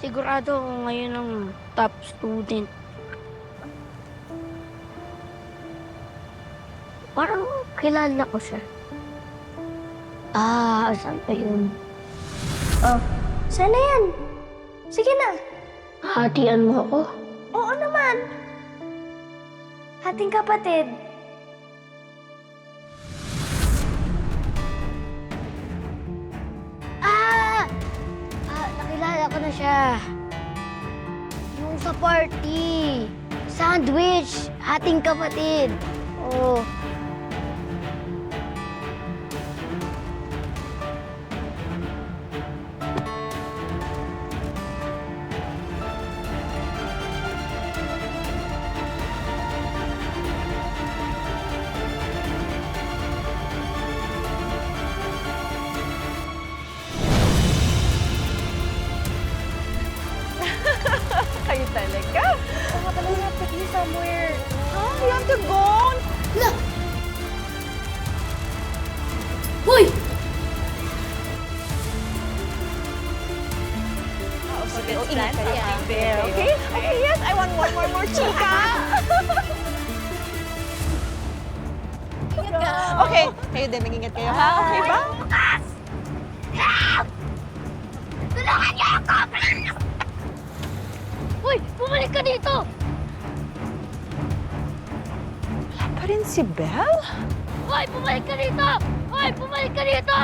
sigurado ako ngayon ang top student. Parang kilala ko siya. Saan pa yun? Oh, sana yan. Sige na. Hatian mo ako? Oo naman. Ating kapatid. Nakilala ko na siya. Yung sa party. Sandwich. Hating kapatid. Oh. Kayo talaga? Oh, pala, we have to be somewhere. Huh? We have to go? Hala! Hoy! Okay, ingat ka there, okay? Okay, yes, I want one more chika. Okay, kayo din, mag-ingat kayo, ha? Okay ba? Tulungan niyo ako! Hoy! Bumalik ka dito! Wala pa rin si Belle? Hoy! Bumalik ka dito! Hoy! Bumalik ka dito!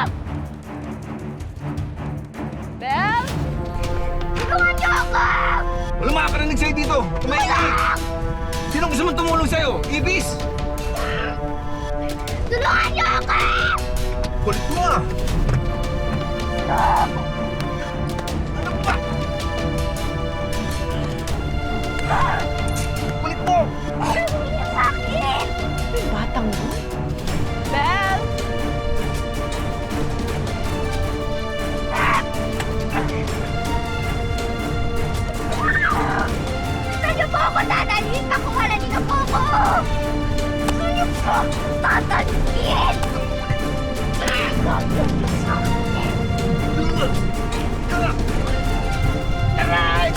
Belle? Tulungan niyo ako! Walang makakarinig sa'yo dito! Tumahig ka! Sino gusto mong tumulong sa'yo? Ibis! Tulungan niyo ako! Kulit mo ah! Ano ba? Kulit mo! Tulungan niyo sa akin! Yung batang mo? Belle? Saan niyo po ako dadalhin? Pakuhalan niyo po ako! Saan niyo po ako dadalhin? Tulungan niyo sa akin! Aray!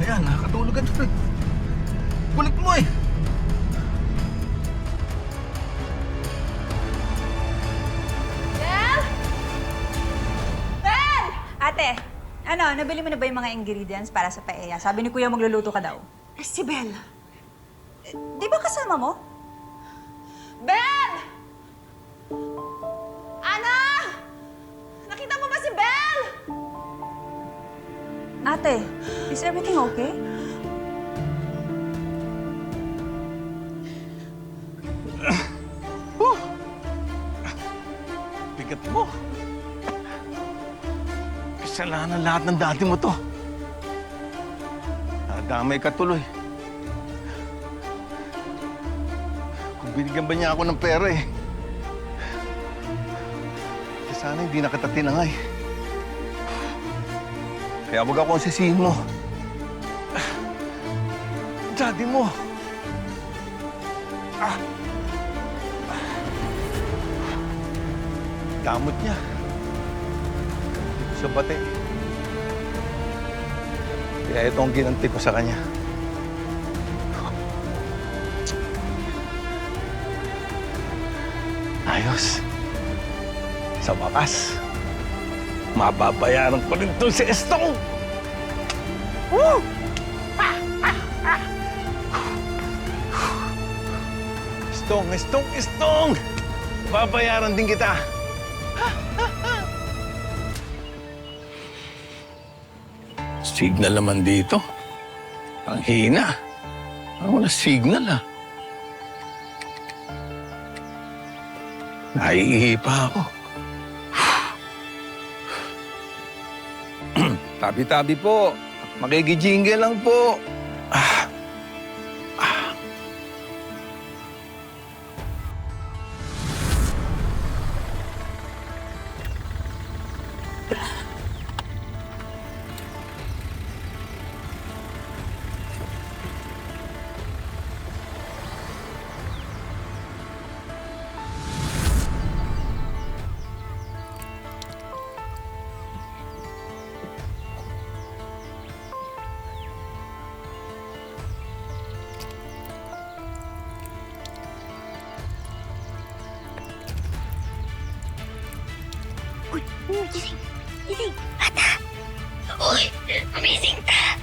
Ayan, nakakatulog ka doon. Kulit mo eh! Belle? Belle! Ate, nabili mo na ba yung mga ingredients para sa paella? Sabi ni Kuya magluluto ka daw. Si Belle. Di ba kasama mo? Belle! Ana! Nakita mo ba si Belle? Ate, is everything okay? Bigat mo. Kasalanan lahat ng dati mo to. Nadamay ka tuloy. Kung binigyan ba niya ako ng pera eh. Sana hindi na kita tinangay. Kaya wag ako ang sisihin mo. Daddy mo. Damot niya. Dito sa bate. Kaya ito ang ginanti ko sa kanya. Ayos. Sa wakas, mababayaran ko rin to si Estong! Woo! Estong! Babayaran din kita! Signal naman dito. Ang hina. Wala signal ah. Naiihi pa ako. Tabi-tabi po. Makikijingle lang po. Gising! Gising! Bata! Uy! Gumising ka!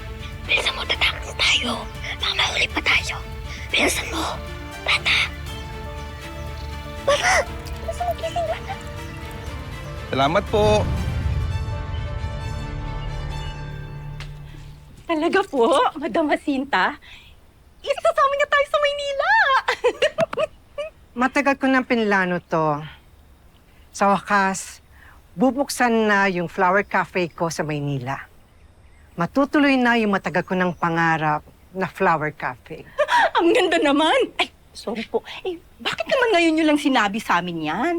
Bilisan mo, tatakas tayo! Baka mahuli pa tayo! Bilisan mo! Bata! Bata! Bilisan mo, gising, bata! Salamat po. Talaga po, Madam Jacinta? Isasama niya tayo sa Maynila! Matagal ko nang pinlano to. Sa wakas, bubuksan na yung flower cafe ko sa Maynila. Matutuloy na yung matagal ko ng pangarap na flower cafe. Ang ganda naman! Ay, sorry po. Eh, bakit naman ngayon niyo lang sinabi sa amin yan?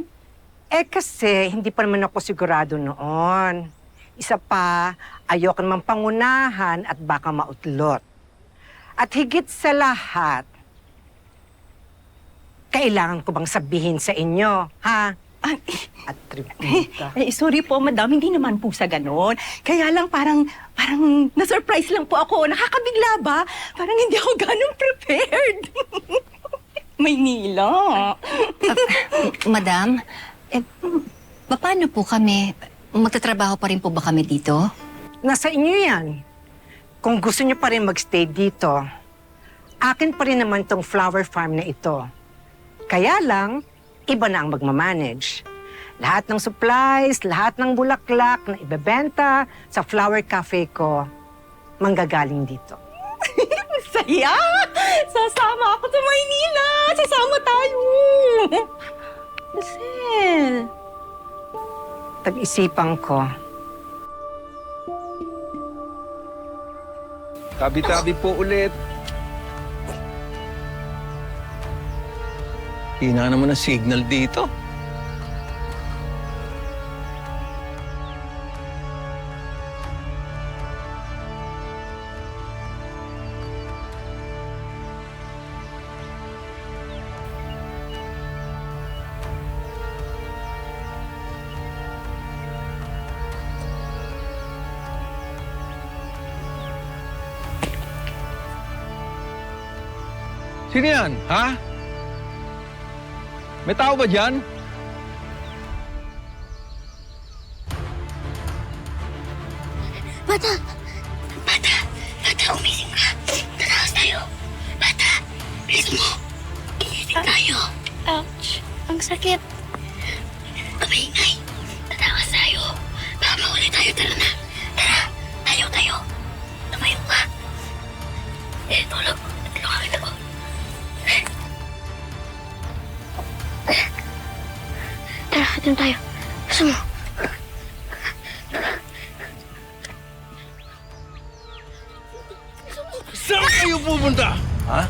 Eh kasi, hindi pa naman ako sigurado noon. Isa pa, ayoko naman pangunahan at baka mautlot. At higit sa lahat, kailangan ko bang sabihin sa inyo, ha? Ah, At tributa. eh, sorry po, Madam. Hindi naman po sa ganon. Kaya lang parang na-surprise lang po ako. Nakakabigla ba? Parang hindi ako ganun prepared. Maynila. Madam, paano po kami? Magtatrabaho pa rin po ba kami dito? Nasa inyo yan. Kung gusto niyo pa rin magstay dito, akin pa rin naman tong flower farm na ito. Kaya lang, iba na ang magmamanage. Lahat ng supplies, lahat ng bulaklak na ibebenta sa flower cafe ko, manggagaling dito. Saya! Sasama ako sa Maynila! Sasama tayo! Marcel! Tag-isipan ko. Tabi-tabi po ulit. Hina naman ang signal dito. Sino yan, ha? May tao ba dyan? Bata! Bata! Bata, gumising ka! Tatakas tayo! Bata! Bilis mo! Gising tayo! Ouch! Ang sakit! Kamingay! Tatakas tayo! Baka mahuli tayo! Tara na! Tara! Tayo! Tumayo ka! Tulog! Tulungan ako! Tara, doon tayo! Gusto mo? Saan kayo pupunta? Ha?